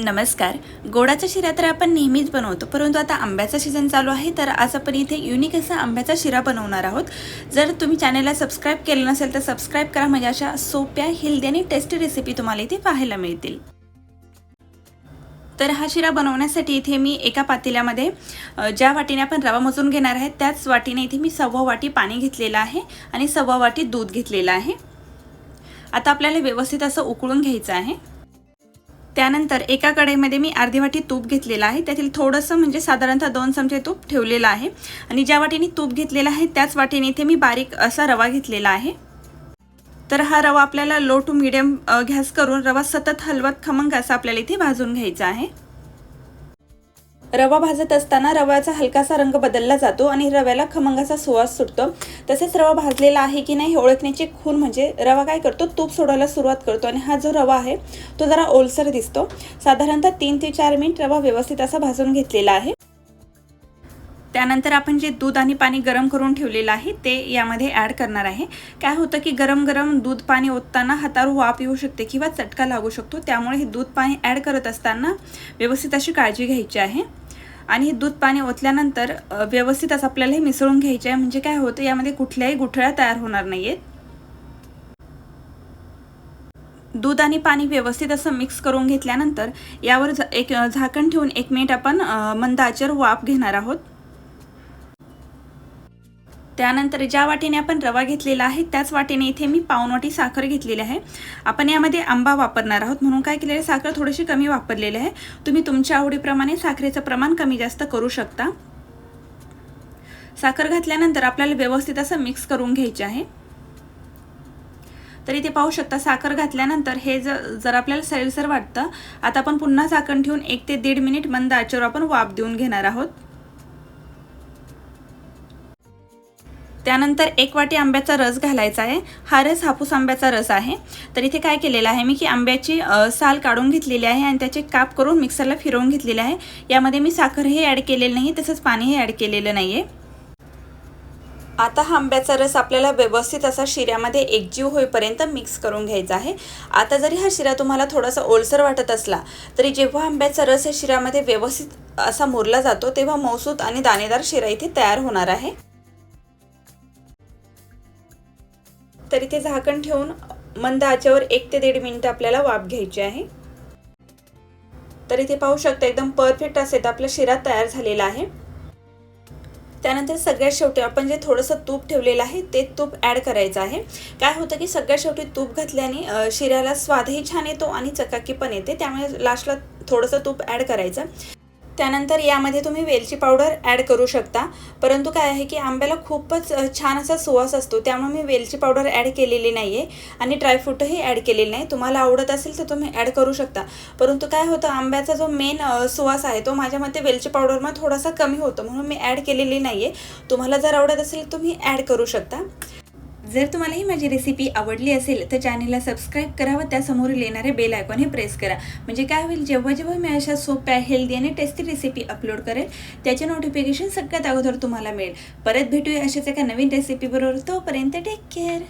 नमस्कार. गोडाचा शिरा तर आपण नेहमीच बनवतो, परंतु आता आंब्याचा सीझन चालू आहे, तर आज आपण इथे युनिक असा आंब्याचा शिरा बनवणार आहोत. जर तुम्ही चॅनलला सबस्क्राईब केलं नसेल तर सबस्क्राईब करा, म्हणजे अशा सोप्या, हेल्दी आणि टेस्टी रेसिपी तुम्हाला इथे पाहायला मिळतील. तर हा शिरा बनवण्यासाठी इथे मी एका पातेल्यामध्ये ज्या वाटीने आपण रवा मोजून घेणार आहे त्याच वाटीने इथे मी 1/2 वाटी पाणी घेतलेलं आहे आणि 1/2 वाटी दूध घेतलेलं आहे. आता आपल्याला व्यवस्थित असं उकळून घ्यायचं आहे. त्यानंतर एका कढईमध्ये मी अर्धी वाटी तूप घेतलेलं आहे. त्यातील थोडंसं म्हणजे साधारणतः 2 चमचे तूप ठेवलेलं आहे आणि ज्या वाटीने तूप घेतलेलं आहे त्याच वाटीने इथे मी बारीक असा रवा घेतलेला आहे. तर हा रवा आपल्याला लो टू मीडियम गॅस करून रवा सतत हलवत खमंग असा आपल्याला इथे भाजून घ्यायचा आहे. रवा भाजत असताना रव्याचा हलकासा रंग बदलला जातो आणि रव्याला खमंग असा सुवास सुटतो. तसेच रवा भाजलेला आहे की नाही हे ओळखण्याची खूण म्हणजे रवा काय करतो, तूप सोडायला सुरुवात करतो आणि हा जो रवा आहे तो जरा ओलसर दिसतो. साधारणतः 3 ते 4 मिनिट रवा व्यवस्थित असा भाजून घेतलेला आहे. त्यानंतर आपण जे दूध आणि पाणी गरम करून ठेवलेलं आहे ते यामध्ये ॲड करणार आहे. काय होतं की गरम गरम दूध पाणी ओतताना हातावर वाफ येऊ शकते किंवा चटका लागू शकतो, त्यामुळे हे दूध पाणी ॲड करत असताना व्यवस्थित अशी काळजी घ्यायची आहे. आणि हे दूध पाणी ओतल्यानंतर व्यवस्थित असं आपल्याला हे मिसळून घ्यायचे आहे, म्हणजे काय होतं यामध्ये कुठल्याही गुठळ्या तयार होणार नाहीयेत. दूध आणि पाणी व्यवस्थित असं मिक्स करून घेतल्यानंतर यावर एक झाकण ठेवून 1 मिनिट आपण मंद आचेवर वाफ घेणार आहोत. त्यानंतर ज्या वाटीने आपण रवा घेतलेला आहे त्याच वाटीने इथे मी पाऊण वाटी साखर घेतलेली आहे. आपण यामध्ये आंबा वापरणार आहोत म्हणून काय केलेलं, साखर थोडीशी कमी वापरलेली आहे. तुम्ही तुमच्या आवडीप्रमाणे साखरेचं प्रमाण कमी जास्त करू शकता. साखर घातल्यानंतर आपल्याला व्यवस्थित असं मिक्स करून घ्यायचे आहे. तर इथे पाहू शकता साखर घातल्यानंतर हे जर आपल्याला सैलसर वाटतं. आता आपण पुन्हा झाकण ठेवून 1 ते 1.5 मिनिट मंद आचेवर आपण वाफ देऊन घेणार आहोत. त्यानंतर 1 वाटी आंब्याचा रस घालायचा आहे. हा रस हापूस आंब्याचा रस आहे. तर इथे काय केलेलं आहे मी की आंब्याची साल काढून घेतलेली आहे आणि त्याचे काप करून मिक्सरला फिरवून घेतलेले आहे. यामध्ये मी साखरही ॲड केलेलं नाही, तसंच पाणीही ॲड केलेलं नाहीये. आता हा आंब्याचा रस आपल्याला व्यवस्थित असा शिऱ्यामध्ये एकजीव होईपर्यंत मिक्स करून घ्यायचा आहे. आता जरी हा शिरा तुम्हाला थोडासा ओलसर वाटत असला तरी जेव्हा आंब्याचा रस या शिऱ्यामध्ये व्यवस्थित असा मुरला जातो तेव्हा मऊसूत आणि दाणेदार शिरा इथे तयार होणार आहे. तर इथे झाकण ठेवून मंद आचेवर 1 ते 1.5 मिनिट आपल्याला वाफ घ्यायची आहे. तर इथे पाहू शकता एकदम परफेक्ट असे आपला शिरा तयार झालेला आहे. त्यानंतर सगळ्यात शेवटी आपण जे थोडंसं तूप ठेवलेलं आहे ते तूप ॲड करायचं आहे. काय होतं की सगळ्यात शेवटी तूप घातल्याने शिऱ्याला स्वादही छान येतो आणि चकाकी पण येते, त्यामुळे लास्टला थोडंसं तूप ॲड करायचं. त्यानंतर यामध्ये तुम्ही वेलची पावडर ॲड करू शकता, परंतु काय आहे की आंब्याला खूपच छान असा सुवास असतो, त्यामुळे मी वेलची पावडर ॲड केलेली नाही आहे आणि ड्रायफ्रूटही ॲड केलेले नाही. तुम्हाला आवडत असेल तर तुम्ही ॲड करू शकता, परंतु काय होतं आंब्याचा जो मेन सुवास आहे तो माझ्या मते वेलची पावडरमध्ये थोडासा कमी होतो, म्हणून मी ॲड केलेली नाही आहे. तुम्हाला जर आवडत असेल तुम्ही ॲड करू शकता. जर तुम्हाला ही माझी रेसिपी आवडली असेल तर चॅनलला सबस्क्राईब करा व त्यासमोरील येणारे बेल आयकॉन हे प्रेस करा, म्हणजे काय होईल जेव्हा जेव्हा मी अशा सोप्या, हेल्दी आणि टेस्टी रेसिपी अपलोड करेल त्याचे नोटिफिकेशन सगळ्यात अगोदर तुम्हाला मिळेल. परत भेटूया अशाच एका नवीन रेसिपी बरोबर. तोपर्यंत टेक केअर.